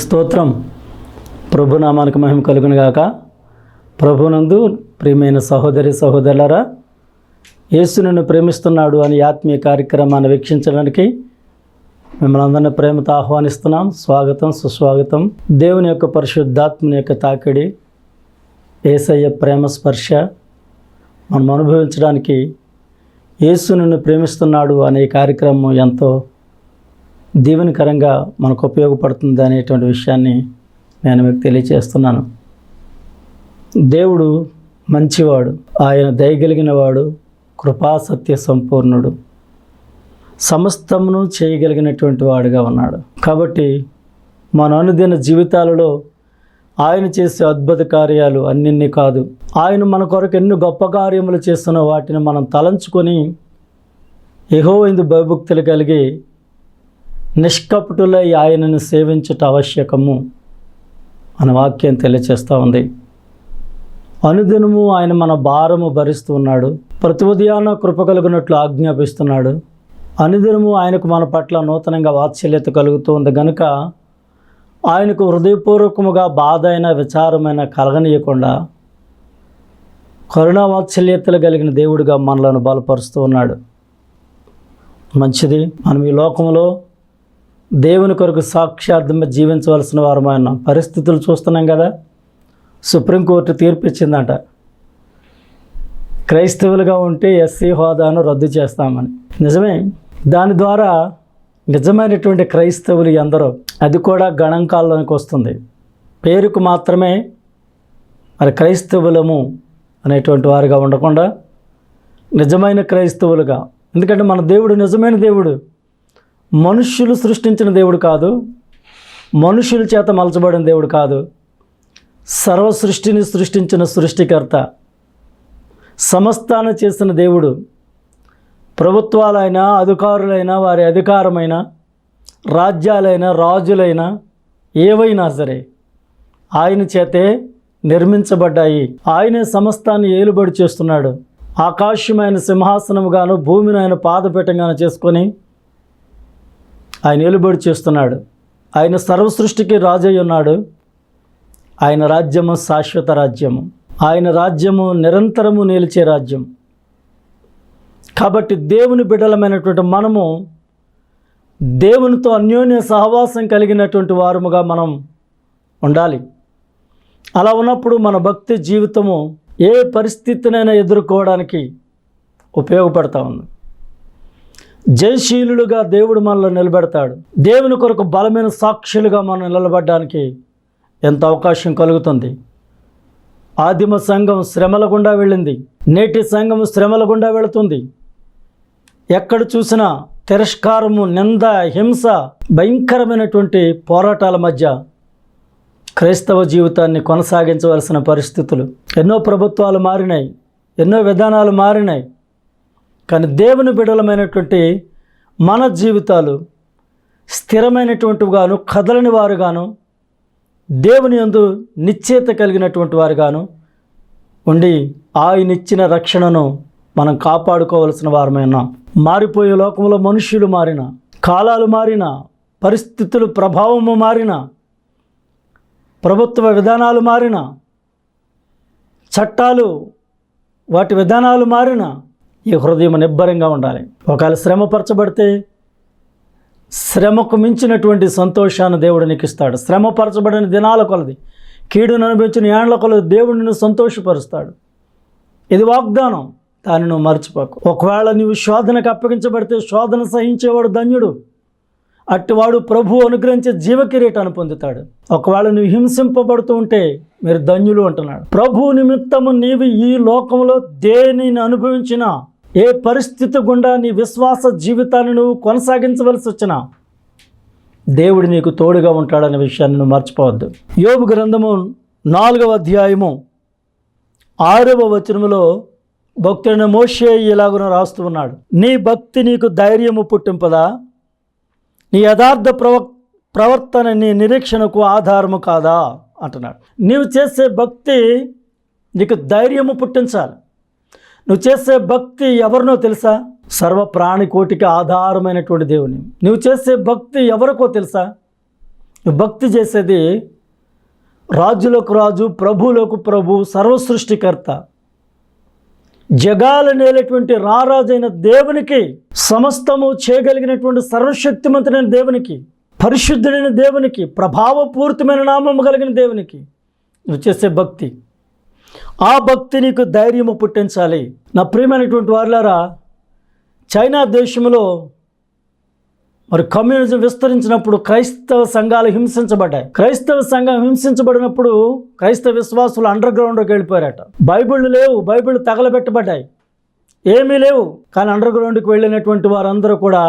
స్తోత్రం. ప్రభునామానికి మహిమ కలుగును గాక. ప్రభునందు ప్రియమైన సహోదరి సహోదరులారా, యేసు నిన్ను ప్రేమిస్తున్నాడు అని ఆత్మీయ కార్యక్రమాన్ని వీక్షించడానికి మిమ్మల్ని అందరినీ ప్రేమతో ఆహ్వానిస్తున్నాం. స్వాగతం, సుస్వాగతం. దేవుని యొక్క పరిశుద్ధాత్మని యొక్క తాకిడి, యేసయ్య ప్రేమ స్పర్శ మనం అనుభవించడానికి యేసు నిన్ను ప్రేమిస్తున్నాడు అనే కార్యక్రమం ఎంతో దీవెనకరంగా మనకు ఉపయోగపడుతుంది అనేటువంటి విషయాన్ని నేను మీకు తెలియజేస్తున్నాను. దేవుడు మంచివాడు, ఆయన దయగలిగిన వాడు, కృపాసత్య సంపూర్ణుడు, సమస్తమును చేయగలిగినటువంటి వాడుగా ఉన్నాడు. కాబట్టి మన అనుదిన జీవితాలలో ఆయన చేసే అద్భుత కార్యాలు అన్నిన్ని కాదు, ఆయన మన కొరకు ఎన్ని గొప్ప కార్యములు చేస్తున్న వాటిని మనం తలంచుకొని యెహోవాయందు భయభక్తులు కలిగి నిష్కపటులై ఆయనను సేవించుట ఆవశ్యకము అనే వాక్యం తెలియచేస్తూ ఉంది. అనుదినము ఆయన మన భారము భరిస్తూ ఉన్నాడు. ప్రతి ఉదయాన కృప కలుగునట్లు ఆజ్ఞాపిస్తున్నాడు. అనుదినము ఆయనకు మన పట్ల నూతనంగా వాత్సల్యత కలుగుతూ ఉంది కనుక ఆయనకు హృదయపూర్వకముగా బాధ అయిన విచారమైన కలగనీయకుండా కరుణా వాత్సల్యతలు కలిగిన దేవుడిగా మనలను బలపరుస్తూ ఉన్నాడు. మంచిది. మనం ఈ లోకంలో దేవుని కొరకు సాక్షార్థంగా జీవించవలసిన వారమైన పరిస్థితులు చూస్తున్నాం కదా. సుప్రీంకోర్టు తీర్పు ఇచ్చిందంట, క్రైస్తవులుగా ఉంటే ఎస్సీ హోదాను రద్దు చేస్తామని. నిజమే. దాని ద్వారా నిజమైనటువంటి క్రైస్తవులు ఎందరో, అది కూడా గణాంకాల్లోనికి వస్తుంది. పేరుకు మాత్రమే మరి క్రైస్తవులము అనేటువంటి వారుగా ఉండకుండా నిజమైన క్రైస్తవులుగా, ఎందుకంటే మన దేవుడు నిజమైన దేవుడు, మనుష్యులు సృష్టించిన దేవుడు కాదు, మనుష్యుల చేత మలచబడిన దేవుడు కాదు, సర్వ సృష్టిని సృష్టించిన సృష్టికర్త, సమస్తాన్ని చేసిన దేవుడు. ప్రభుత్వాలైనా, అధికారులైనా, వారి అధికారమైన, రాజ్యాలైనా, రాజులైనా, ఏవైనా సరే ఆయన చేతే నిర్మించబడ్డాయి. ఆయనే సమస్తాన్ని ఏలుబడి చేస్తున్నాడు. ఆకాశమైన సింహాసనముగాను, భూమిని ఆయన పాదపీఠంగాను చేసుకొని ఆయన ఏలుబడి చేస్తున్నాడు. ఆయన సర్వ సృష్టికి రాజై ఉన్నాడు. ఆయన రాజ్యము శాశ్వత రాజ్యము, ఆయన రాజ్యము నిరంతరము నిలిచే రాజ్యం. కాబట్టి దేవుని బిడ్డలమైనటువంటి మనము దేవునితో అన్యోన్య సహవాసం కలిగినటువంటి వారముగా మనం ఉండాలి. అలా ఉన్నప్పుడు మన భక్తి జీవితము ఏ పరిస్థితినైనా ఎదుర్కోవడానికి ఉపయోగపడతా ఉంది. జయశీలులుగా దేవుడు మనల్ని నిలబెడతాడు. దేవుని కొరకు బలమైన సాక్షులుగా మనం నిలబడడానికి ఎంత అవకాశం కలుగుతుంది. ఆదిమ సంఘం శ్రమల గుండా వెళ్ళింది, నేటి సంఘం శ్రమల గుండా వెళుతుంది. ఎక్కడ చూసినా తిరస్కారము, నింద, హింస, భయంకరమైనటువంటి పోరాటాల మధ్య క్రైస్తవ జీవితాన్ని కొనసాగించవలసిన పరిస్థితులు. ఎన్నో ప్రభుత్వాలు మారినాయి, ఎన్నో విధానాలు మారినాయి. కానీ దేవుని బిడ్డలమైనటువంటి మన జీవితాలు స్థిరమైనటువంటివిగాను, కదలని వారుగాను, దేవుని యందు నిశ్చయత కలిగినటువంటి వారుగాను ఉండి ఆయన ఇచ్చిన రక్షణను మనం కాపాడుకోవలసిన వారమైనా. మారిపోయే లోకంలో మనుష్యులు మారిన, కాలాలు మారిన, పరిస్థితులు ప్రభావము మారిన, ప్రభుత్వ విధానాలు మారిన, చట్టాలు వాటి విధానాలు మారిన, ఈ హృదయం నిబ్బరంగా ఉండాలి. ఒకవేళ శ్రమపరచబడితే శ్రమకు మించినటువంటి సంతోషాన్ని దేవుడు నీకు ఇస్తాడు. శ్రమపరచబడిన దినాల కొలది, కీడును అనుభవించిన ఏండ్ల కొలది దేవుడు నిన్ను సంతోషపరుస్తాడు. ఇది వాగ్దానం, దాన్ని నువ్వు మర్చిపోకు. ఒకవేళ నీవు శోధనకు అప్పగించబడితే శోధన సహించేవాడు ధన్యుడు, అట్టివాడు ప్రభు అనుగ్రహించే జీవకిరీటాన్ని పొందుతాడు. ఒకవేళ నువ్వు హింసింపబడుతూ ఉంటే మీరు ధన్యులు అంటున్నాడు. ప్రభు నిమిత్తము నీవు ఈ లోకంలో దేనిని అనుభవించినా, ఏ పరిస్థితి గుండా నీ విశ్వాస జీవితాన్ని నువ్వు కొనసాగించవలసి వచ్చినా దేవుడు నీకు తోడుగా ఉంటాడనే విషయాన్ని నువ్వు మర్చిపోవద్దు. యోబు గ్రంథము 4వ అధ్యాయము 6వ వచనములో భక్తుడైన మోషే ఇలాగున రాస్తూ ఉన్నాడు. నీ భక్తి నీకు ధైర్యము పుట్టింపదా? నీ యథార్థ ప్రవర్తన నీ నిరీక్షణకు ఆధారము కాదా అంటున్నాడు. నీవు చేసే భక్తి నీకు ధైర్యము పుట్టించాలి. నువ్వు చేసే భక్తి ఎవరినో తెలుసా? సర్వ ప్రాణికోటికి ఆధారమైనటువంటి దేవుని. నువ్వు చేసే భక్తి ఎవరికో తెలుసా? భక్తి చేసేది రాజులకు రాజు, ప్రభువులకు ప్రభు, సర్వసృష్టికర్త, జగాలు నేలేటువంటి రారాజైన దేవునికి, సమస్తము చేయగలిగినటువంటి సర్వశక్తిమంతుడైన దేవునికి, పరిశుద్ధుడైన దేవునికి, ప్రభావపూరితమైన నామము కలిగిన దేవునికి నువ్వు చేసే భక్తి, ఆ భక్తి నీకు ధైర్యము పుట్టించాలి. నా ప్రియమైనటువంటి వారులారా, చైనా దేశంలో మరి కమ్యూనిజం విస్తరించినప్పుడు క్రైస్తవ సంఘాలు హింసించబడ్డాయి. క్రైస్తవ సంఘం హింసించబడినప్పుడు క్రైస్తవ విశ్వాసులు అండర్ గ్రౌండ్లోకి వెళ్ళిపోయారట. బైబిళ్ళు లేవు, బైబిళ్ళు తగలబెట్టబడ్డాయి, ఏమీ లేవు. కానీ అండర్ గ్రౌండ్కి వెళ్ళినటువంటి వారందరూ కూడా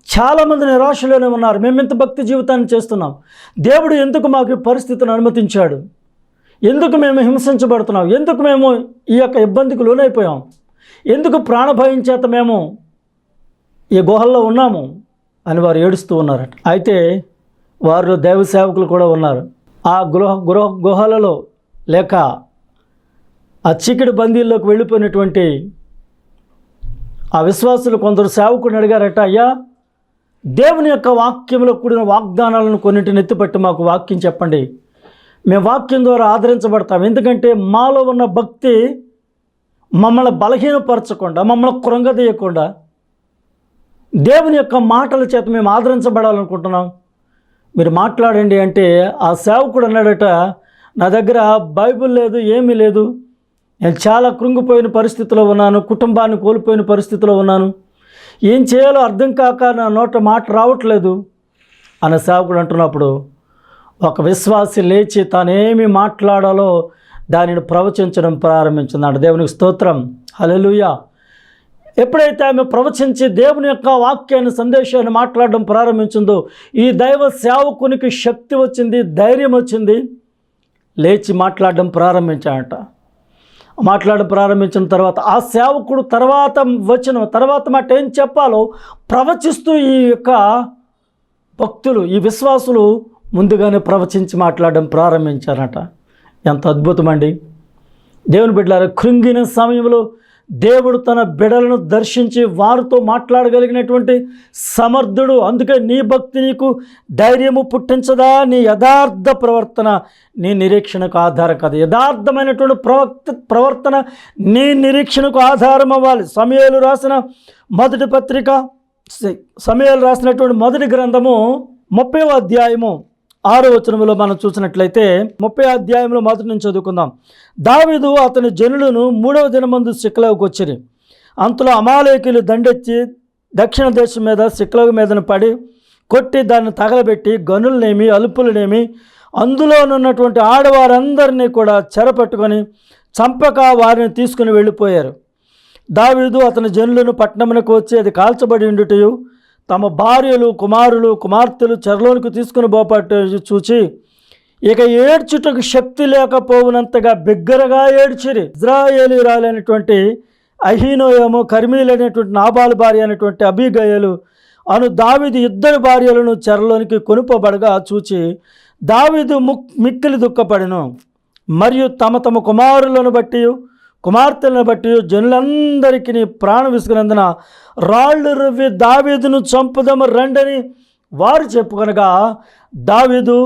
చాలామంది నిరాశలోనే ఉన్నారు. మేము ఇంత భక్తి జీవితాన్ని చేస్తున్నాం, దేవుడు ఎందుకు మాకు ఈ పరిస్థితిని అనుమతించాడు, ఎందుకు మేము హింసించబడుతున్నాం, ఎందుకు మేము ఈ యొక్క ఇబ్బందికి లోనైపోయాం, ఎందుకు ప్రాణభయం చేత మేము ఈ గుహల్లో ఉన్నాము అని వారు ఏడుస్తూ ఉన్నారట. అయితే వారిలో దైవ సేవకులు కూడా ఉన్నారు. ఆ గుహలలో లేక ఆ చీకటి బందీల్లోకి వెళ్ళిపోయినటువంటి ఆ విశ్వాసులు కొందరు సేవకుడిని అడిగారట, అయ్యా, దేవుని యొక్క వాక్యంలో కూడిన వాగ్దానాలను కొన్నింటిని ఎత్తిపట్టి మాకు వాక్యం చెప్పండి, మేము వాక్యం ద్వారా ఆదరించబడతాం. ఎందుకంటే మాలో ఉన్న భక్తి మమ్మల్ని బలహీనపరచకుండా, మమ్మల్ని కృంగదీయకుండా దేవుని యొక్క మాటల చేత మేము ఆదరించబడాలనుకుంటున్నాం, మీరు మాట్లాడండి అంటే ఆ సేవకుడు అన్నాడట, నా దగ్గర బైబిల్ లేదు, ఏమీ లేదు, నేను చాలా కృంగిపోయిన పరిస్థితిలో ఉన్నాను, కుటుంబాన్ని కోల్పోయిన పరిస్థితిలో ఉన్నాను, ఏం చేయాలో అర్థం కాక నా నోట మాట రావట్లేదు అనే సేవకుడు అంటున్నప్పుడు ఒక విశ్వాసి లేచి తానేమి మాట్లాడాలో దానిని ప్రవచించడం ప్రారంభించిందంట. దేవునికి స్తోత్రం, హల్లెలూయా. ఎప్పుడైతే ఆమె ప్రవచించి దేవుని యొక్క వాక్యాన్ని, సందేశాన్ని మాట్లాడడం ప్రారంభించిందో ఈ దైవ సేవకునికి శక్తి వచ్చింది, ధైర్యం వచ్చింది, లేచి మాట్లాడడం ప్రారంభించాడట. మాట్లాడడం ప్రారంభించిన తర్వాత ఆ సేవకుడు తర్వాత మాట ఏం చెప్పాలో ప్రవచిస్తూ ఈ యొక్క భక్తులు, ఈ విశ్వాసులు ముందుగానే ప్రవచించి మాట్లాడడం ప్రారంభించారట. ఎంత అద్భుతమండి! దేవుని బిడ్డలారా, కృంగిన సమయంలో దేవుడు తన బిడ్డలను దర్శించి వారితో మాట్లాడగలిగినటువంటి సమర్థుడు. అందుకే నీ భక్తి నీకు ధైర్యము పుట్టించదా, నీ యథార్థ ప్రవర్తన నీ నిరీక్షణకు ఆధారం కాదు. యథార్థమైనటువంటి ప్రవర్తన నీ నిరీక్షణకు ఆధారం అవ్వాలి. సమూయేలు రాసినటువంటి మొదటి గ్రంథము 30వ అధ్యాయము 6వ వచనంలో మనం చూసినట్లయితే 30వ అధ్యాయంలో మొదటి నుంచి చదువుకుందాం. దావీదు అతని జనులను 3వ దినమందు సిక్లగుకు వచ్చిరి. అంతలో అమాలేకీయులు దండెత్తి దక్షిణ దేశం మీద సిక్లగు మీదను పడి కొట్టి దాన్ని తగలబెట్టి గనులనేమి అలుపులనేమి అందులోనున్నటువంటి ఆడవారందరినీ కూడా చెరపట్టుకొని చంపక వారిని తీసుకుని వెళ్ళిపోయారు. దావీదు అతని జనులను పట్టణమునకు వచ్చి అది కాల్చబడి ఉండుటయు తమ భార్యలు, కుమారులు, కుమార్తెలు చెరలోనికి తీసుకుని పోపట్టు చూచి ఇక ఏడ్చుటకు శక్తి లేకపోవునంతగా బిగ్గరగా ఏడ్చిరి. ఇజ్రాయేలీయురాలైనటువంటి అహీనోయము, కర్మీలైనటువంటి నాబాలు భార్య అయినటువంటి అబీగయలు అను దావీదు 2 భార్యలను చెరలోనికి కొనుపబడగా చూచి దావీదు మిక్కిలి దుఃఖపడెను. మరియు తమ తమ కుమారులను బట్టి కుమార్తెలను బట్టి జనులందరికీ ప్రాణం విసుకునందున రాళ్ళు రువ్వి దావీదును చంపుదము రండని వారు చెప్పుకొనగా దావీదు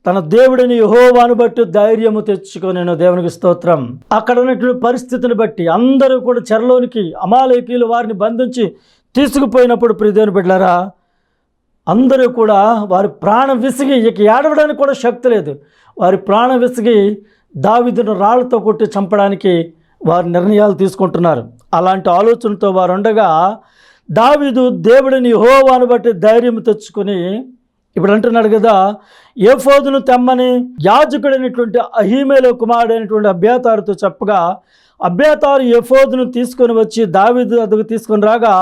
తన దేవుడిని యెహోవాను బట్టి ధైర్యము తెచ్చుకొనెను. దేవునికి స్తోత్రం. అక్కడ ఉన్నటువంటి పరిస్థితిని బట్టి అందరూ కూడా చెరలోనికి అమాలేకీయులు వారిని బంధించి తీసుకుపోయినప్పుడు ప్రియదేవుని బిడ్డలారా, అందరూ కూడా వారి ప్రాణం విసిగి ఇక ఏడవడానికి కూడా శక్తి లేదు. వారి ప్రాణం విసిగి దావీదును రాళ్లతో కొట్టి చంపడానికి వారు నిర్ణయాలు తీసుకుంటున్నారు. అలాంటి ఆలోచనతో వారు ఉండగా దావీదు దేవుడిని యెహోవాను బట్టి ధైర్యం తెచ్చుకొని ఇప్పుడు అంటున్నాడు కదా, ఏఫోదును తెమ్మని యాజకుడైనటువంటి అహీమేలు కుమారుడైనటువంటి అబ్యాతారుతో చెప్పగా అబ్యాతారు ఏఫోదును తీసుకొని వచ్చి దావీదు వద్దకు తీసుకొని రాగా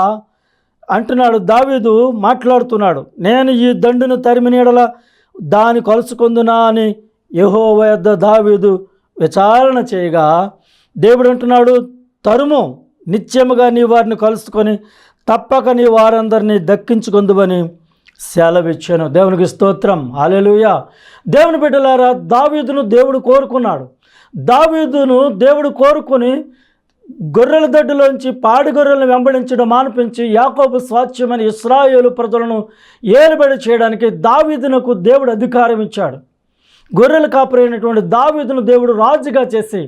అంటున్నాడు, దావీదు మాట్లాడుతున్నాడు, నేను ఈ దండును తరిమి నీడల దాన్ని కలుసుకొందునా అని యెహోవా యొద్ద దావీదు విచారణ చేయగా దేవుడు అంటున్నాడు, తరుము, నిత్యముగా నీ వారిని కలుసుకొని తప్పక నీ వారందరినీ దక్కించుకొందువని సెలవిచ్చాను. దేవునికి స్తోత్రం, హల్లెలూయా. దేవుని బిడ్డలారా, దావీదును దేవుడు కోరుకున్నాడు. దావీదును దేవుడు కోరుకొని గొర్రెల దొడ్డిలోంచి పాడి గొర్రెలను వెంబడించడం మానిపించి యాకోబు స్వాస్థ్యమని ఇశ్రాయేలు ప్రజలను ఏలుబడి చేయడానికి దావీదునకు దేవుడు అధికారం ఇచ్చాడు. గొర్రెల కాపరైనటువంటి దావీదును దేవుడు రాజుగా చేసి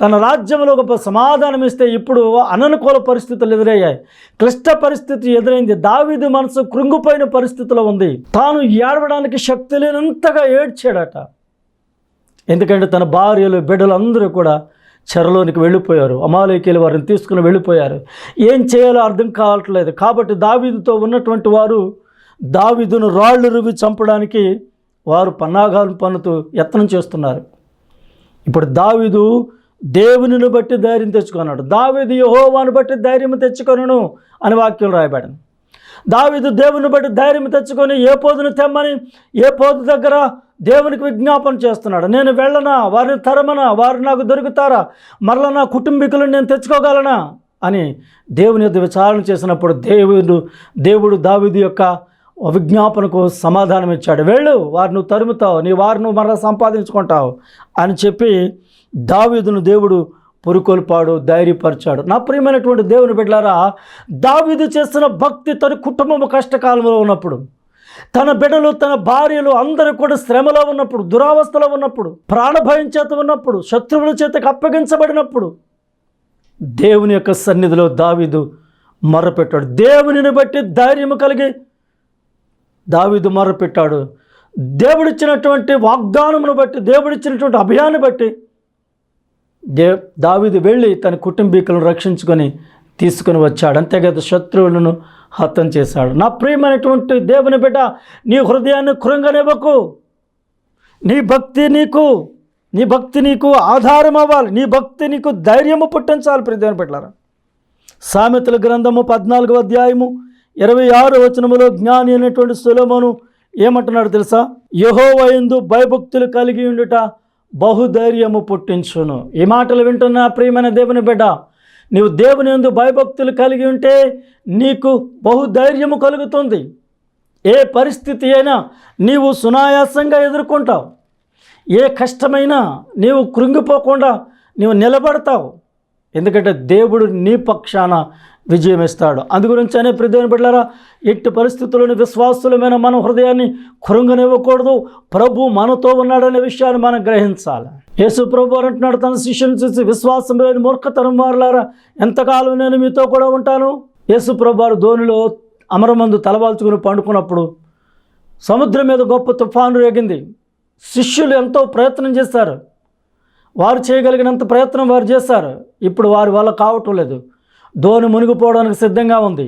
తన రాజ్యంలో గొప్ప సమాధానం ఇస్తే ఇప్పుడు అననుకూల పరిస్థితులు ఎదురయ్యాయి. క్లిష్ట పరిస్థితి ఎదురైంది. దావీదు మనసు కృంగిపోయిన పరిస్థితిలో ఉంది. తాను ఏడవడానికి శక్తి లేనంతగా ఏడ్చాడట. ఎందుకంటే తన భార్యలు బిడ్డలు అందరూ కూడా చెరలోనికి వెళ్ళిపోయారు. అమాలేకీయులు వారిని తీసుకుని వెళ్ళిపోయారు. ఏం చేయాలో అర్థం కావట్లేదు. కాబట్టి దావీదుతో ఉన్నటువంటి వారు దావీదును రాళ్ళు రువి చంపడానికి వారు పన్నాగాలు పన్నుతూ యత్నం చేస్తున్నారు. ఇప్పుడు దావీదు దేవునిని బట్టి ధైర్యం తెచ్చుకున్నాడు. దావీదు యెహోవాను బట్టి ధైర్యం తెచ్చుకొనును అని వాక్యం రాయబడింది. దావీదు దేవుని బట్టి ధైర్యం తెచ్చుకొని ఏ పోదును తెమ్మని ఏ పోదు దగ్గర దేవునికి విజ్ఞాపన చేస్తున్నాడు. నేను వెళ్ళనా, వారిని తరమనా, వారు నాకు దొరుకుతారా, మరలా నా కుటుంబీకులను నేను తెచ్చుకోగలనా అని దేవుని యొద్ద విచారణ చేసినప్పుడు దేవుడు దావీదు యొక్క విజ్ఞాపనకు సమాధానం ఇచ్చాడు. వెళ్ళు, వారు నువ్వు తరుముతావు, నీ వారు నువ్వు మరలా సంపాదించుకుంటావు అని చెప్పి దావీదును దేవుడు పురుకొల్పాడు, ధైర్యపరిచాడు. నా ప్రియమైనటువంటి దేవుని బిడ్డలారా, దావీదు చేసిన భక్తి తన కుటుంబం కష్టకాలంలో ఉన్నప్పుడు, తన బిడ్డలు తన భార్యలు అందరూ కూడా శ్రమలో ఉన్నప్పుడు, దురావస్థలో ఉన్నప్పుడు, ప్రాణభయం చేత ఉన్నప్పుడు, శత్రువుల చేతకు అప్పగించబడినప్పుడు దేవుని యొక్క సన్నిధిలో దావీదు మొర్రపెట్టాడు. దేవునిని బట్టి ధైర్యం కలిగి దావీదు మొర్రపెట్టాడు. దేవుడిచ్చినటువంటి వాగ్దానమును బట్టి, దేవుడిచ్చినటువంటి అభయాన్ని బట్టి దావీదు వెళ్ళి తన కుటుంబీకులను రక్షించుకొని తీసుకుని వచ్చాడు. అంతేకాదు శత్రువులను హతం చేశాడు. నా ప్రియమైనటువంటి దేవుని బిడ్డ, నీ హృదయాన్ని కృంగనివ్వకు. నీ భక్తి నీకు ఆధారం అవ్వాలి. నీ భక్తి నీకు ధైర్యము పుట్టించాలి. ప్రియ దేవుని బిడ్డలారా, సామెతల గ్రంథము 14వ అధ్యాయము 26వ వచనములో జ్ఞాని అయినటువంటి సొలొమోను ఏమంటున్నాడు తెలుసా? యెహోవా యందు భయభక్తులు కలిగి ఉండుట బహుధైర్యము పుట్టించును. ఈ మాటలు వింటున్న ప్రియమైన దేవుని బిడ్డ, నీవు దేవుని యందు భయభక్తులు కలిగి ఉంటే నీకు బహుధైర్యము కలుగుతుంది. ఏ పరిస్థితి అయినా నీవు సునాయాసంగా ఎదుర్కొంటావు. ఏ కష్టమైనా నీవు కృంగిపోకుండా నీవు నిలబడతావు. ఎందుకంటే దేవుడు నీ పక్షాన విజయం ఇస్తాడు. అందుగురించి అనే ప్రియమైన బిడ్డలారా, ఎట్టి పరిస్థితుల్లోని విశ్వాసులమైన మన హృదయాన్ని కృంగనివ్వకూడదు. ప్రభు మనతో ఉన్నాడనే విషయాన్ని మనం గ్రహించాలి. యేసు ప్రభు అంటున్నాడు తన శిష్యుని చూసి, విశ్వాసం లేని మూర్ఖతరం వారులారా, ఎంతకాలం నేను మీతో కూడా ఉంటాను. యేసు ప్రభు వారు ధోనిలో అమరమందు తలవాల్చుకుని పండుకున్నప్పుడు సముద్రం మీద గొప్ప తుఫాను రేగింది. శిష్యులు ఎంతో ప్రయత్నం చేశారు. వారు చేయగలిగినంత ప్రయత్నం వారు చేశారు. ఇప్పుడు వారి వల్ల కావటం లేదు. ధోని మునిగిపోవడానికి సిద్ధంగా ఉంది.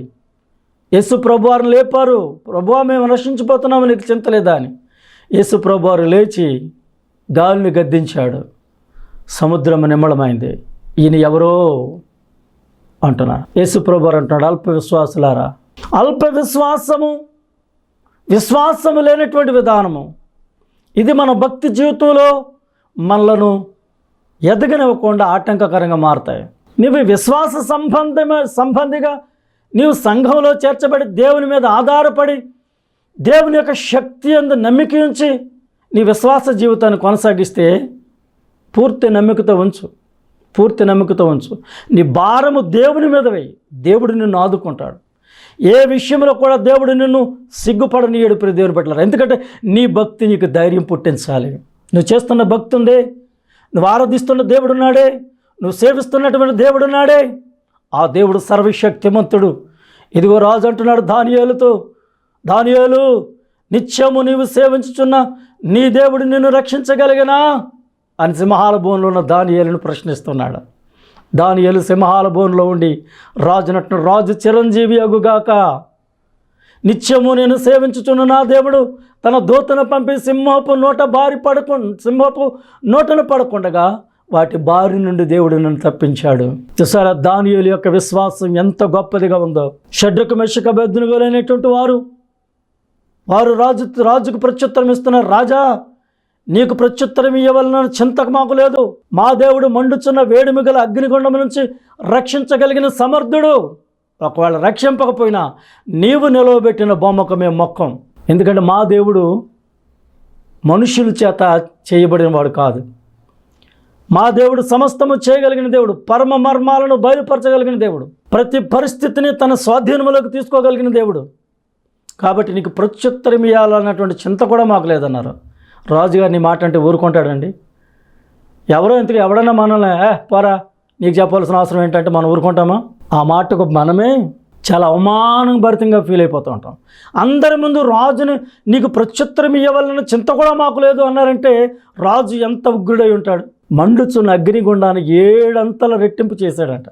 యేసు ప్రభు వారిని లేపారు. ప్రభువా, మేము నశించిపోతున్నాము, నీకు చింత లేదా అని. యేసు ప్రభు వారు లేచి గాలిని గద్దించాడు. సముద్రం నిమ్మళమైంది. ఈయన ఎవరో అంటున్నారు. యేసు ప్రభు వారు అంటున్నాడు, అల్ప విశ్వాసులారా, అల్ప విశ్వాసము లేనటువంటి విధానము ఇది మన భక్తి జీవితంలో మనలను ఎదగనివ్వకుండా ఆటంకకరంగా మారుతాయి. నీవు విశ్వాస సంబంధిగా నీవు సంఘంలో చేర్చబడి దేవుని మీద ఆధారపడి దేవుని యొక్క శక్తి యందు నమ్మిక ఉంచి నీ విశ్వాస జీవితాన్ని కొనసాగిస్తే పూర్తి నమ్మికతో ఉంచు. నీ భారము దేవుని మీద వేయి. దేవుడు నిన్ను ఆదుకుంటాడు. ఏ విషయంలో కూడా దేవుడు నిన్ను సిగ్గుపడనీయడు. ప్రియ దేవుని బిడ్డలారా, ఎందుకంటే నీ భక్తి నీకు ధైర్యం పుట్టించాలి. నువ్వు చేస్తున్న భక్తి ఉందే, నువ్వు ఆరాధిస్తున్న దేవుడున్నాడే, నువ్వు సేవిస్తున్నటువంటి దేవుడున్నాడే, ఆ దేవుడు సర్వశక్తిమంతుడు. ఇదిగో రాజు అంటున్నాడు దానియేలుతో, దానియేలు, నిత్యము నీవు సేవించుచున్న నీ దేవుడు నిన్ను రక్షించగలిగినా అని సింహాల బోన్లో ఉన్న దానియేలును ప్రశ్నిస్తున్నాడు. దానియేలు సింహాల బోన్లో ఉండి రాజునట్టు, రాజు చిరంజీవి అగుగాక, నిత్యము నేను సేవించుచున్న నా దేవుడు తన దూతను పంపి సింహపు నోటను పడకుండగా వాటి బారి నుండి దేవుడు నన్ను తప్పించాడు. చూసారా దానియేలు యొక్క విశ్వాసం ఎంత గొప్పదిగా ఉందో. షడ్రకు మెషక అబేద్నెగోలైనటువంటి వారు రాజుకు ప్రత్యుత్తరం ఇస్తున్నారు. రాజా, నీకు ప్రత్యుత్తరం ఇవ్వవలన చింతకు మాకు లేదు. మా దేవుడు మండుచున్న వేడిమి గల అగ్నిగుండం నుంచి రక్షించగలిగిన సమర్థుడు. ఒకవేళ రక్షింపకపోయినా నీవు నిలవబెట్టిన బొమ్మకు మేము మొక్కం. ఎందుకంటే మా దేవుడు మనుషుల చేత చేయబడిన వాడు కాదు. మా దేవుడు సమస్తము చేయగలిగిన దేవుడు, పరమ మర్మాలను బయలుపరచగలిగిన దేవుడు, ప్రతి పరిస్థితిని తన స్వాధీనంలోకి తీసుకోగలిగిన దేవుడు. కాబట్టి నీకు ప్రత్యుత్తరం ఇవ్వాలన్నటువంటి చింత కూడా మాకు లేదన్నారు. రాజుగారు నీ మాట అంటే ఊరుకుంటాడండి? ఎవడన్నా మనల్ని పోరా నీకు చెప్పాల్సిన అవసరం ఏంటంటే మనం ఊరుకుంటామా? ఆ మాటకు మనమే చాలా అవమానభరితంగా ఫీల్ అయిపోతూ ఉంటాం. అందరి ముందు రాజుని నీకు ప్రత్యుత్తరం ఇవ్వాలన్న చింత కూడా మాకు లేదు అన్నారంటే రాజు ఎంత ఉగ్రుడై ఉంటాడు. మండుచున్న అగ్నిగుండాన్ని 7 అంతల రెట్టింపు చేశాడంట.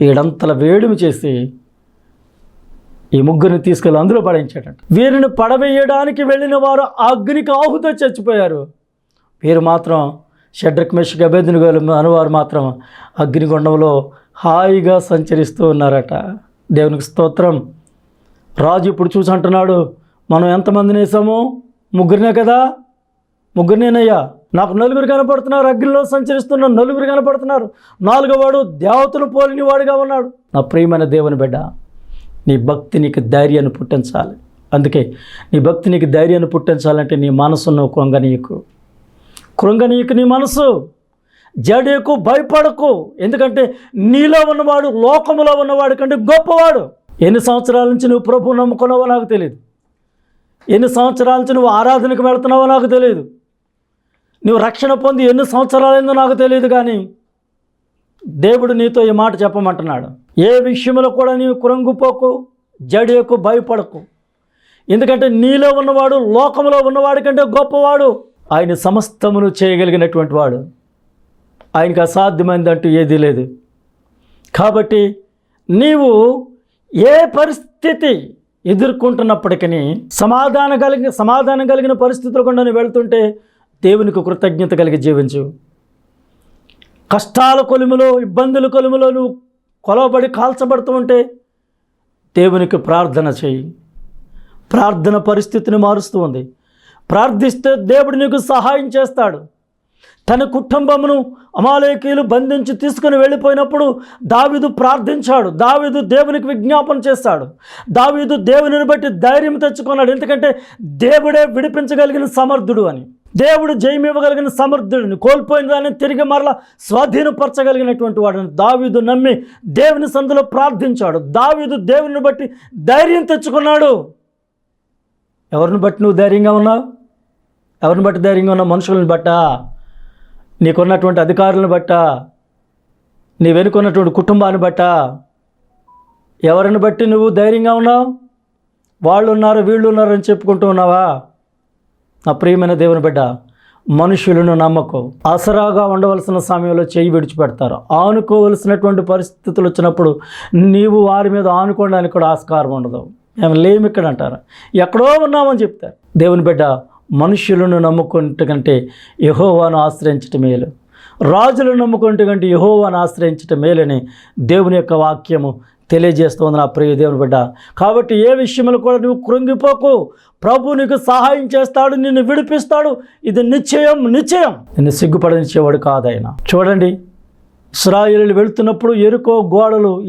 7 అంతల వేడిమి చేసి ఈ ముగ్గురిని తీసుకెళ్ళి అందులో పడేయించాడంట. వీరిని పడవేయడానికి వెళ్ళిన వారు ఆ అగ్నికి ఆహుతో చచ్చిపోయారు. వీరు మాత్రం షడ్రక్ మెషక్ అబేద్నెగోలు అనువారు మాత్రం అగ్నిగుండంలో హాయిగా సంచరిస్తూ ఉన్నారట. దేవునికి స్తోత్రం. రాజు ఇప్పుడు చూసి అంటున్నాడు, మనం ఎంతమందిని వేసాము? ముగ్గురినే కదా? ముగ్గురినేనయ్యా. నాకు 4 కనపడుతున్నారు, అగ్నిలో సంచరిస్తున్న 4 కనపడుతున్నారు. 4వ వాడు దేవతను పోలిన వాడుగా ఉన్నాడు. నా ప్రియమైన దేవుని బిడ్డ, నీ భక్తి నీకు ధైర్యాన్ని పుట్టించాలి. అందుకే నీ భక్తి నీకు ధైర్యాన్ని పుట్టించాలంటే నీ మనసును కృంగనీయకు నీ మనసు. జడేకు, భయపడకు. ఎందుకంటే నీలో ఉన్నవాడు లోకములో ఉన్నవాడు కంటే గొప్పవాడు. ఎన్ని సంవత్సరాల నుంచి నువ్వు ప్రభువు నమ్ముకున్నావో నాకు తెలియదు. ఎన్ని సంవత్సరాల నుంచి నువ్వు ఆరాధనకు వెళ్తున్నావో నాకు తెలియదు. నువ్వు రక్షణ పొంది ఎన్ని సంవత్సరాలైందో నాకు తెలియదు. కానీ దేవుడు నీతో ఈ మాట చెప్పమంటున్నాడు. ఏ విషయంలో కూడా నీవు కృంగిపోకు, జడేకు, భయపడకు. ఎందుకంటే నీలో ఉన్నవాడు లోకంలో ఉన్నవాడి కంటే గొప్పవాడు. ఆయన సమస్తమును చేయగలిగినటువంటి వాడు. ఆయనకు అసాధ్యమైందంటూ ఏదీ లేదు. కాబట్టి నీవు ఏ పరిస్థితి ఎదుర్కొంటున్నప్పటికీ సమాధానం కలిగిన పరిస్థితులు కూడా నువ్వు వెళ్తుంటే దేవునికి కృతజ్ఞత కలిగి జీవించు. కష్టాల కొలిమిలో, ఇబ్బందుల కొలిమిలో నువ్వు కొలవబడి కాల్చబడుతూ ఉంటే దేవునికి ప్రార్థన చేయి. ప్రార్థన పరిస్థితిని మారుస్తూ ఉంది. ప్రార్థిస్తే దేవుడు నీకు సహాయం చేస్తాడు. తన కుటుంబమును అమాలేకీయులు బంధించి తీసుకుని వెళ్ళిపోయినప్పుడు దావీదు ప్రార్థించాడు. దావీదు దేవునికి విజ్ఞాపన చేశాడు. దావీదు దేవునిని బట్టి ధైర్యం తెచ్చుకున్నాడు. ఎందుకంటే దేవుడే విడిపించగలిగిన సమర్థుడు అని, దేవుడు జయమివ్వగలిగిన సమర్థుడిని, కోల్పోయిన దాన్ని తిరిగి మరలా స్వాధీనపరచగలిగినటువంటి వాడిని దావీదు నమ్మి దేవుని సందులో ప్రార్థించాడు. దావీదు దేవుని బట్టి ధైర్యం తెచ్చుకున్నాడు. ఎవరిని బట్టి నువ్వు ధైర్యంగా ఉన్నావు? ఎవరిని బట్టి ధైర్యంగా ఉన్నావు? మనుషులను బట్టా? నీకున్నటువంటి అధికారులను బట్టా? నీ వెనుకున్నటువంటి కుటుంబాన్ని బట్టా? ఎవరిని బట్టి నువ్వు ధైర్యంగా ఉన్నావు? వాళ్ళు ఉన్నారు, వీళ్ళు ఉన్నారు అని చెప్పుకుంటూ ఉన్నావా? నా ప్రియమైన దేవుని బిడ్డ, మనుషులను నమ్మకు. ఆసరాగా ఉండవలసిన సమయంలో చేయి విడిచిపెడతారు. ఆనుకోవలసినటువంటి పరిస్థితులు వచ్చినప్పుడు నీవు వారి మీద ఆనుకోవడానికి కూడా ఆస్కారం ఉండదు. మేము లేము ఇక్కడ అంటారు, ఎక్కడో ఉన్నామని చెప్తారు. దేవుని బిడ్డ, మనుషులను నమ్ముకుంటే కంటే యెహోవాను ఆశ్రయించటం మేలు, రాజులను నమ్ముకుంటే కంటే యెహోవాను ఆశ్రయించటం మేలని దేవుని యొక్క వాక్యము తెలియజేస్తుంది నా ప్రియ దేవుని బిడ్డ. కాబట్టి ఏ విషయంలో కూడా నువ్వు కృంగిపోకు. ప్రభు నీకు సహాయం చేస్తాడు, నిన్ను విడిపిస్తాడు. ఇది నిశ్చయం. నిన్ను సిగ్గుపడనిచ్చేవాడు కాదైనా. చూడండి, ఇశ్రాయేలీయులు వెళుతున్నప్పుడు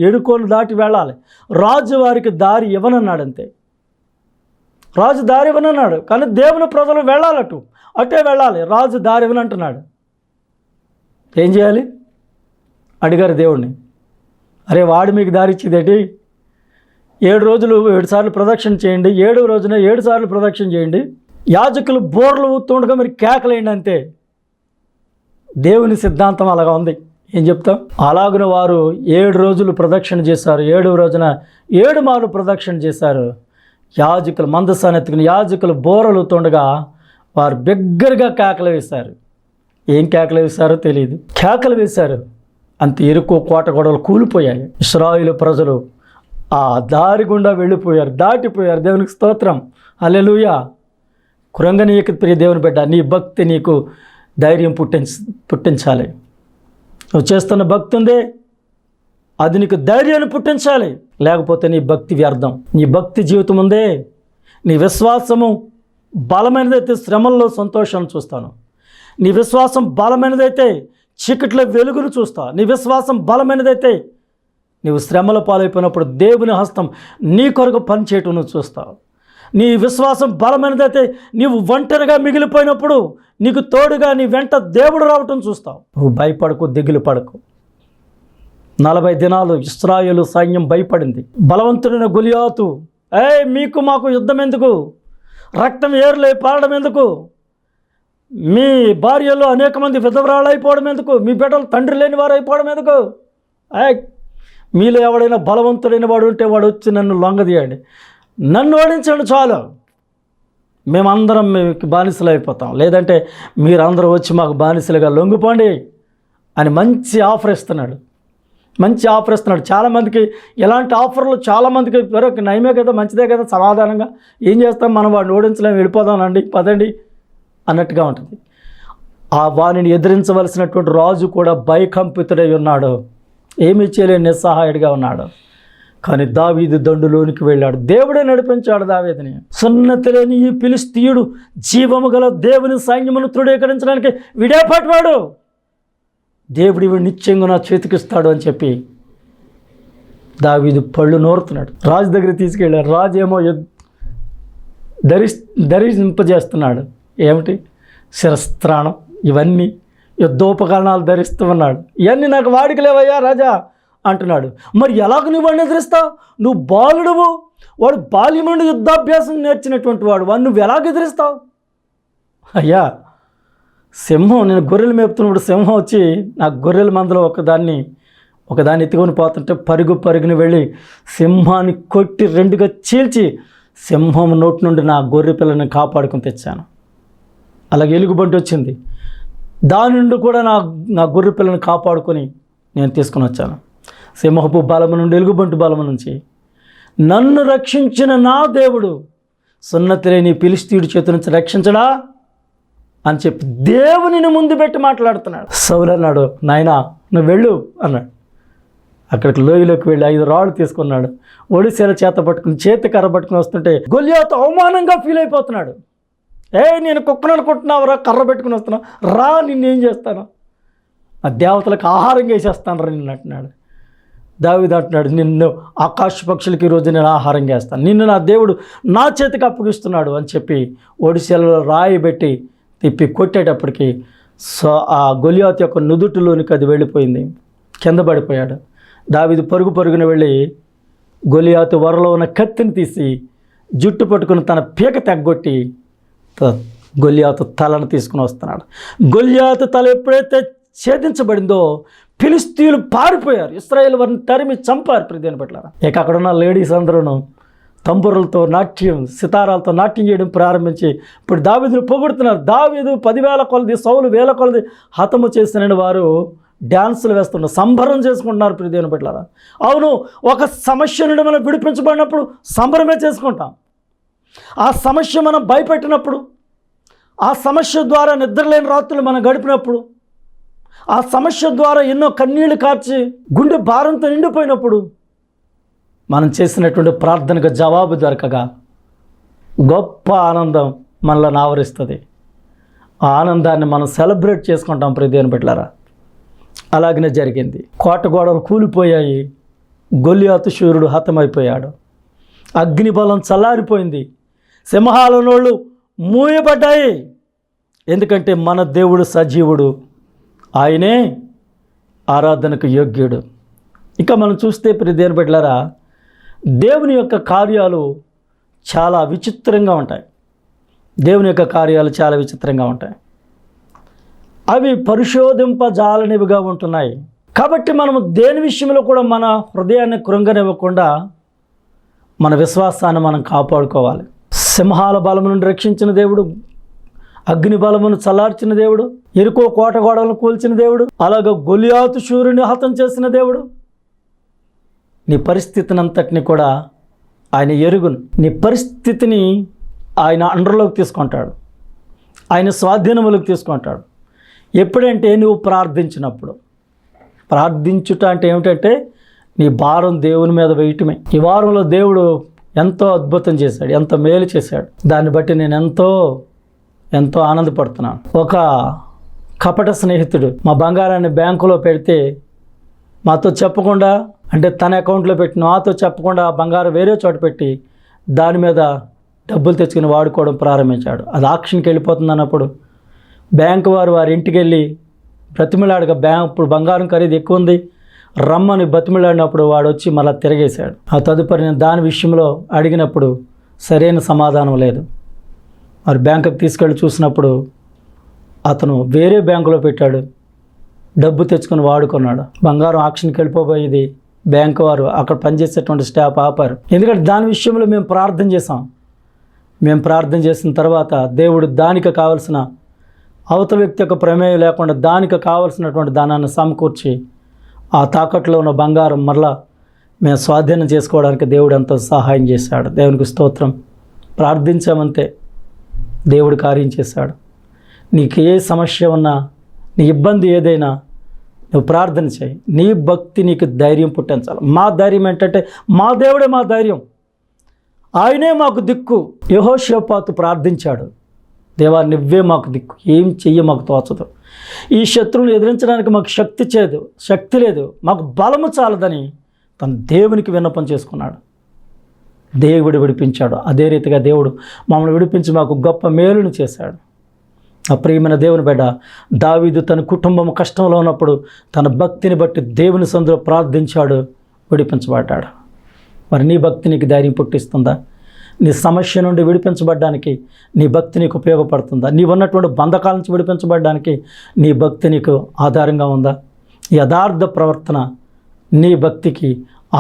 ఎరుకోను దాటి వెళ్ళాలి. రాజు వారికి దారి ఇవ్వనన్నాడంతే. రాజు దారి ఇవ్వనన్నాడు, కానీ దేవుని ప్రజలు అటే వెళ్ళాలి. రాజు దారి ఇవ్వనంటున్నాడు. ఏం చేయాలి? అడిగారు దేవుణ్ణి, అరే వాడు మీకు దారి ఇచ్చేదేంటి? 7 రోజులు 7 సార్లు ప్రదక్షిణ చేయండి, 7వ రోజున 7 సార్లు ప్రదక్షిణ చేయండి, యాజకులు బోర్లు ఊతుండగా మీరు కేకలేండి అంతే. దేవుని సిద్ధాంతం అలాగా ఉంది. ఏం చెప్తాం? అలాగున వారు 7 రోజులు ప్రదక్షిణ చేశారు. 7వ రోజున 7 మార్లు ప్రదక్షిణ చేశారు. యాజకులు మందసాన్ని ఎత్తుకుని యాజకులు బోరలు తుండగా వారు బిగ్గరగా కేకలు వేశారు. ఏం కేకలు వేశారో తెలియదు, కేకలు వేశారు. అంత ఎరుకో కోట గొడవలు కూలిపోయాయి. ఇశ్రాయేలు ప్రజలు ఆ దారి గుండా వెళ్ళిపోయారు, దాటిపోయారు. దేవునికి స్తోత్రం, హల్లెలూయా. కృంగనీయకు ప్రియ దేవుని బిడ్డ, నీ భక్తి నీకు ధైర్యం పుట్టించాలి. నువ్వు చేస్తున్న భక్తి ఉందే, అది నీకు ధైర్యాన్ని పుట్టించాలి. లేకపోతే నీ భక్తి వ్యర్థం. నీ భక్తి జీవితం ఉందే, నీ విశ్వాసము బలమైనదైతే శ్రమల్లో సంతోషాన్ని చూస్తాను. నీ విశ్వాసం బలమైనదైతే చీకట్లో వెలుగును చూస్తావు. నీ విశ్వాసం బలమైనదైతే నీవు శ్రమల పాలైపోయినప్పుడు దేవుని హస్తం నీ కొరకు పనిచేయటం నువ్వు చూస్తావు. నీ విశ్వాసం బలమైనదైతే నీవు ఒంటరిగా మిగిలిపోయినప్పుడు నీకు తోడుగా నీ వెంట దేవుడు రావటం చూస్తావు. నువ్వు భయపడకు, దిగులు పడకు. 40 దినాలు ఇశ్రాయేలు సైన్యం భయపడింది. బలవంతుడైన గొలియాతు, మీకు మాకు యుద్ధం ఎందుకు, రక్తం ఏర్లై పారడం ఎందుకు, మీ భార్యలు అనేక మంది విధవరాళ్ళు అయిపోవడం ఎందుకు, మీ బిడ్డలు తండ్రి లేని వారు అయిపోవడం ఎందుకు, మీలో ఎవడైనా బలవంతుడైన వాడు ఉంటే వాడు వచ్చి నన్ను లొంగదీయండి, నన్ను ఓడించండి చాలు, మేమందరం మీకు బానిసలు అయిపోతాం, లేదంటే మీరందరూ వచ్చి మాకు బానిసలుగా లొంగిపోండి అని మంచి ఆఫర్ ఇస్తున్నాడు. చాలామందికి ఇలాంటి ఆఫర్లు చాలామందికి నయమే కదా, మంచిదే కదా, సమాధానంగా ఏం చేస్తాం, మనం వాడిని ఓడించలేము, వెళ్ళిపోదాం పదండి అన్నట్టుగా ఉంటుంది. ఆ వాణిని ఎదిరించవలసినటువంటి రాజు కూడా భయకంపితుడై ఉన్నాడు, ఏమీ చేయలేని నిస్సహాయుడిగా ఉన్నాడు. కానీ దావీదు దండులోనికి వెళ్ళాడు, దేవుడే నడిపించాడు దావీదుని. సున్నతి లేని ఈ ఫిలిష్తీయుడు జీవము గల దేవుని సైన్యమును తృఢీకరించడానికి విడేపట్వాడు, దేవుడు ఇవి నిశ్చయంగా నా చేతికిస్తాడు అని చెప్పి దావీదు పళ్ళు నోరుతున్నాడు. రాజు దగ్గర తీసుకెళ్ళాడు. రాజు ఏమో ధరింపజేస్తున్నాడు. ఏమిటి? శిరస్త్రాణం, ఇవన్నీ యుద్ధోపకరణాలు ధరిస్తూ ఉన్నాడు. ఇవన్నీ నాకు వాడికి లేవయ్యా రాజా అంటున్నాడు. మరి ఎలాగ నువ్వు వాడిని ఎదిరిస్తావు? నువ్వు బాలుడువు, వాడు బాల్యం నుండి యుద్ధాభ్యాసం నేర్చినటువంటి వాడు, వాడిని నువ్వు ఎలాగ ఎదిరిస్తావు? అయ్యా, సింహం, నేను గొర్రెలు మేపుతున్నప్పుడు సింహం వచ్చి నా గొర్రెల మందలో ఒకదాన్ని ఎత్తుకొని పోతుంటే పరుగుని వెళ్ళి సింహాన్ని కొట్టి 2గా చీల్చి సింహం నోటి నుండి నా గొర్రె పిల్లని కాపాడుకుని తెచ్చాను. అలాగే ఎలుగుబంటి వచ్చింది, దాని నుండి కూడా నా గొర్రె పిల్లని కాపాడుకొని నేను తీసుకుని వచ్చాను. సింహపు బలము నుండి, ఎలుగుబంటి బలము నుంచి నన్ను రక్షించిన నా దేవుడు సున్నతి లేని ఫిలిష్తీయుడి చేతి నుంచి రక్షించడా అని చెప్పి దేవునిని ముందు పెట్టి మాట్లాడుతున్నాడు. సౌలు అన్నాడు, నాయనా నువ్వు వెళ్ళు అన్నాడు. అక్కడికి లోయలోకి వెళ్ళి 5 రాళ్ళు తీసుకున్నాడు. ఒడిశల చేతి కర్ర పట్టుకుని వస్తుంటే గొలియాతు అవమానంగా ఫీల్ అయిపోతున్నాడు. నేను కుక్కను అనుకుంటున్నావురా, కర్ర పెట్టుకుని వస్తున్నా, రా నిన్నేం చేస్తాను, ఆ దేవతలకు ఆహారం వేసేస్తాను రా నిన్ను అంటున్నాడు. దావీదు అంటున్నాడు, నిన్ను ఆకాశ పక్షులకి ఈరోజు నేను ఆహారం చేస్తాను, నిన్ను నా దేవుడు నా చేతికి అప్పగిస్తున్నాడు అని చెప్పి ఒడిశలలో రాయి పెట్టి తిప్పి కొట్టేటప్పటికి ఆ గొలియాతు యొక్క నుదుటిలోనికి అది వెళ్ళిపోయింది, కింద పడిపోయాడు. దావీదు పరుగున వెళ్ళి గొలియాతు వరలో ఉన్న కత్తిని తీసి జుట్టు పట్టుకుని తన పీక తెగ్గొట్టి గొలియాతు తలను తీసుకుని వస్తున్నాడు. గొలియాతు తల ఎప్పుడైతే ఛేదించబడిందో ఫిలిష్తీయులు పారిపోయారు, ఇశ్రాయేల్ వారిని తరిమి చంపారు. ప్రియమైన బిడ్డలారా, ఇక అక్కడున్న లేడీస్ అందరూ తంబురులతో సితారాలతో నాట్యం చేయడం ప్రారంభించి ఇప్పుడు దావీదును పొగుడుతున్నారు. దావీదు 10,000 కొలది, సౌలు 1,000 కొలది హతము చేసిన వారు డ్యాన్సులు వేస్తున్నారు, సంబరం చేసుకుంటున్నారు. ప్రియమైన బిడ్డలారా, అవును, ఒక సమస్య నుండి మనం విడిపించబడినప్పుడు సంబరమే చేసుకుంటాం. ఆ సమస్య మనం భయపెట్టినప్పుడు, ఆ సమస్య ద్వారా నిద్రలేని రాత్రులు మనం గడిపినప్పుడు, ఆ సమస్య ద్వారా ఎన్నో కన్నీళ్లు కార్చి గుండె భారంతో నిండిపోయినప్పుడు మనం చేసినటువంటి ప్రార్థనకు జవాబు దొరకగా గొప్ప ఆనందం మనల్ని ఆవరిస్తుంది. ఆ ఆనందాన్ని మనం సెలబ్రేట్ చేసుకుంటాం. ప్రియమైన బిడ్డలారా, అలాగనే జరిగింది. కోట గోడలు కూలిపోయాయి, గొలియాతు శూరుడు హతమైపోయాడు, అగ్నిబలం చల్లారిపోయింది, సింహాల నోళ్ళు మూయబడ్డాయి. ఎందుకంటే మన దేవుడు సజీవుడు, ఆయనే ఆరాధనకు యోగ్యుడు. ఇంకా మనం చూస్తే ప్రియమైన బిడ్డలారా, దేవుని యొక్క కార్యాలు చాలా విచిత్రంగా ఉంటాయి. దేవుని యొక్క కార్యాలు చాలా విచిత్రంగా ఉంటాయి. అవి పరిశోధింపజాలనివిగా ఉంటున్నాయి. కాబట్టి మనము దేని విషయంలో కూడా మన హృదయాన్ని కృంగనివ్వకుండా మన విశ్వాసాన్ని మనం కాపాడుకోవాలి. సింహాల బలము నుండి రక్షించిన దేవుడు, అగ్ని బలమును చల్లార్చిన దేవుడు, ఎరుకో కోట గోడలను కూల్చిన దేవుడు, అలాగే గొలియాతు శూరుని హతం చేసిన దేవుడు. నీ పరిస్థితిని అంతటిని కూడా ఆయన ఎరుగును. నీ పరిస్థితిని ఆయన అండర్లోకి తీసుకుంటాడు, ఆయన స్వాధీనములోకి తీసుకుంటాడు. ఎప్పుడంటే నువ్వు ప్రార్థించినప్పుడు. ప్రార్థించుట అంటే ఏమిటంటే నీ భారం దేవుని మీద వేయటమే. ఈ వారంలో దేవుడు ఎంతో అద్భుతం చేశాడు, ఎంతో మేలు చేశాడు. దాన్ని బట్టి నేను ఎంతో ఆనందపడుతున్నాను. ఒక కపట స్నేహితుడు మా బంగారాన్ని బ్యాంకులో పెడితే మాతో చెప్పకుండా, అంటే తన అకౌంట్లో పెట్టి నాతో చెప్పకుండా ఆ బంగారం వేరే చోట పెట్టి దాని మీద డబ్బులు తెచ్చుకుని వాడుకోవడం ప్రారంభించాడు. అది ఆక్షన్కి వెళ్ళిపోతుంది అన్నప్పుడు బ్యాంకు వారి ఇంటికి వెళ్ళి బ్రతిమిలాడగా ఇప్పుడు బంగారం ఖరీదు ఎక్కువ ఉంది రమ్మని బతిమిలాడినప్పుడు వాడు వచ్చి మళ్ళీ తిరిగేశాడు. ఆ తదుపరి నేను దాని విషయంలో అడిగినప్పుడు సరైన సమాధానం లేదు. మరి బ్యాంకుకి తీసుకెళ్ళి చూసినప్పుడు అతను వేరే బ్యాంకులో పెట్టాడు, డబ్బు తెచ్చుకొని వాడుకున్నాడు. బంగారం ఆక్షన్కి వెళ్ళిపోబోయేది బ్యాంకు వారు అక్కడ పనిచేసేటువంటి స్టాఫ్ ఆపారు. ఎందుకంటే దాని విషయంలో మేము ప్రార్థన చేసాం. మేము ప్రార్థన చేసిన తర్వాత దేవుడు దానికి కావలసిన అవతల వ్యక్తి యొక్క ప్రమేయం లేకుండా దానికి కావలసినటువంటి ధనాన్ని సమకూర్చి ఆ తాకట్లో ఉన్న బంగారం మరలా మేము స్వాధీనం చేసుకోవడానికి దేవుడు ఎంతో సహాయం చేశాడు. దేవునికి స్తోత్రం. ప్రార్థించామంతే దేవుడు కార్యం చేశాడు. నీకు ఏ సమస్య ఉన్నా, నీ ఇబ్బంది ఏదైనా నువ్వు ప్రార్థన చేయి. నీ భక్తి నీకు ధైర్యం పుట్టించాలి. మా ధైర్యం ఏంటంటే మా దేవుడే మా ధైర్యం, ఆయనే మాకు దిక్కు. యెహోషాపాతు ప్రార్థించాడు, దేవా నువ్వే మాకు దిక్కు, ఏం చెయ్యి మాకు తోచదు, ఈ శత్రువును ఎదిరించడానికి మాకు శక్తి లేదు, మాకు బలము చాలదని తన దేవునికి విన్నపం చేసుకున్నాడు. దేవుడు విడిపించాడు. అదే రీతిగా దేవుడు మమ్మల్ని విడిపించి మాకు గొప్ప మేలును చేశాడు. ఆ ప్రియమైన దేవుని బిడ్డ దావీదు తన కుటుంబం కష్టంలో ఉన్నప్పుడు తన భక్తిని బట్టి దేవుని సందులో ప్రార్థించాడు, విడిపించబడ్డాడు. మరి నీ భక్తి నీకు ధైర్యం పుట్టిస్తుందా? నీ సమస్య నుండి విడిపించబడ్డానికి నీ భక్తి నీకు ఉపయోగపడుతుందా? నీ ఉన్నటువంటి బంధకాల నుంచి విడిపించబడ్డానికి నీ భక్తి నీకు ఆధారంగా ఉందా? యథార్థ ప్రవర్తన నీ భక్తికి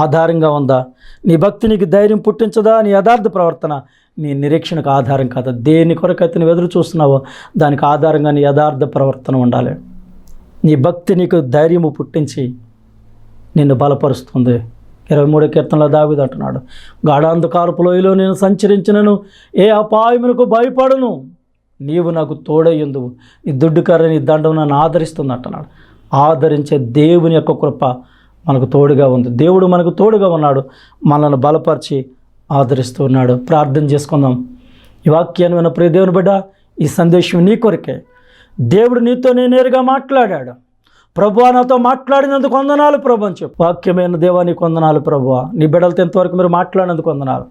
ఆధారంగా ఉందా? నీ భక్తి నీకు ధైర్యం పుట్టించదా? నీ యథార్థ ప్రవర్తన నీ నిరీక్షణకు ఆధారం కాదా? దేని కొరకైతే నువ్వు ఎదురు చూస్తున్నావో దానికి ఆధారంగా నీ యథార్థ ప్రవర్తన ఉండాలి. నీ భక్తి నీకు ధైర్యము పుట్టించి నిన్ను బలపరుస్తుంది. 23వ కీర్తనలో దావీదు అంటున్నాడు, గాఢాంధకారపు లోయలో నేను సంచరించినను ఏ అపాయమునకు భయపడను, నీవు నాకు తోడయ్యుందువు, నీ దుడ్డుకర్ర నీ దండం నన్ను ఆదరిస్తుంది అంటున్నాడు. ఆదరించే దేవుని యొక్క కృప మనకు తోడుగా ఉంది. దేవుడు మనకు తోడుగా ఉన్నాడు, మనల్ని బలపరిచి ఆదరిస్తూ ఉన్నాడు. ప్రార్థన చేసుకుందాం. ఈ వాక్యాన్ని విన్న ప్రియ దేవుని బిడ్డ, ఈ సందేశం నీ కొరకే. దేవుడు నీతో నేరుగా మాట్లాడాడు. ప్రభువా నాతో మాట్లాడినందుకు వందనాలు ప్రభు అని చెప్పు. వాక్యమైన దేవా నీకు వందనాలు ప్రభువా, నీ బిడ్డలతో ఇంతవరకు మీరు మాట్లాడినందుకు వందనాలు.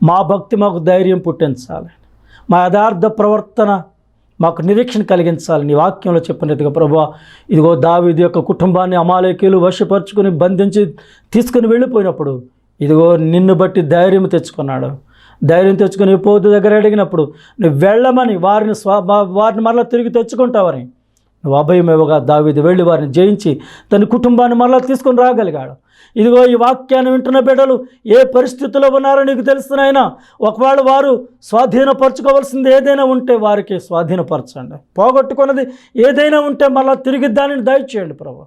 మా భక్తి మాకు ధైర్యం పుట్టించాలి, మా యథార్థ ప్రవర్తన మాకు నిరీక్షణ కలిగించాలి. నీ వాక్యంలో చెప్పినట్టుగా ప్రభువా, ఇదిగో దావీదు యొక్క కుటుంబాన్ని అమాలేకీయులు వశపరుచుకుని బంధించి తీసుకుని వెళ్ళిపోయినప్పుడు ఇదిగో నిన్ను బట్టి ధైర్యం తెచ్చుకున్నాడు. ధైర్యం తెచ్చుకుని పోతు దగ్గర అడిగినప్పుడు నువ్వు వెళ్ళమని వారిని మరలా తిరిగి తెచ్చుకుంటావని నువ్వు అభయం ఇవ్వగా దావీదు వెళ్ళి వారిని జయించి తన కుటుంబాన్ని మరలా తీసుకొని రాగలిగాడు. ఇదిగో ఈ వాక్యాన్ని వింటున్న బిడ్డలు ఏ పరిస్థితుల్లో ఉన్నారో నీకు తెలుస్తున్నాయినా, ఒకవేళ వారు స్వాధీనపరచుకోవాల్సింది ఏదైనా ఉంటే వారికి స్వాధీనపరచండి. పోగొట్టుకున్నది ఏదైనా ఉంటే మళ్ళీ తిరిగి దానిని దయచేయండి ప్రభు.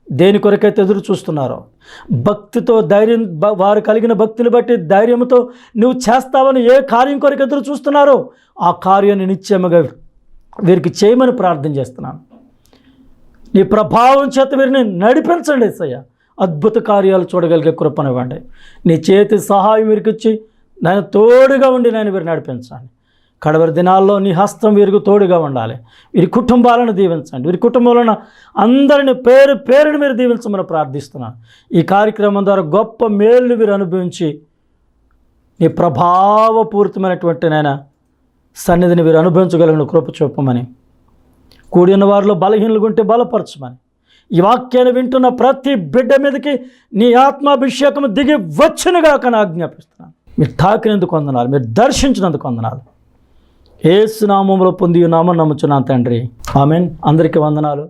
దేని కొరకైతే ఎదురు చూస్తున్నారో భక్తితో ధైర్యం, వారు కలిగిన భక్తిని బట్టి ధైర్యంతో నువ్వు చేస్తావని ఏ కార్యం కొరకు ఎదురు చూస్తున్నారో ఆ కార్యాన్ని నిశ్చయముగా వీరికి చేయమని ప్రార్థన చేస్తున్నాను. నీ ప్రభావం చేత వీరిని నడిపించండి యేసయ్య. అద్భుత కార్యాలు చూడగలిగే కృపనివ్వండి. నీ చేతి సహాయం వీరికి ఇచ్చి నేను తోడుగా ఉండి నేను వీరిని నడిపించండి. కడవరి దినాల్లో నీ హస్తం వీరికి తోడుగా ఉండాలి. వీరి కుటుంబాలను దీవించండి. వీరి కుటుంబంలో అందరిని పేరుని మీరు దీవించమని ప్రార్థిస్తున్నాను. ఈ కార్యక్రమం ద్వారా గొప్ప మేలు వీరు అనుభవించి నీ ప్రభావపూరితమైనటువంటి నాయన సన్నిధిని వీరు అనుభవించగలిగిన కృప చూపమని, కూడిన వారిలో బలహీనలుగా ఉంటే బలపరచమని, ఈ వాక్యాన్ని వింటున్న ప్రతి బిడ్డ మీదకి నీ ఆత్మాభిషేకం దిగి వచ్చునుగాక అని ఆజ్ఞాపిస్తున్నాను. మీరు తాకినందుకు వందనాలు, మీరు దర్శించినందుకు వందనాలు. యేసు నామములో పొంది నామం నమ్ముచున్నాను తండ్రి, ఆమేన్. అందరికీ వందనాలు.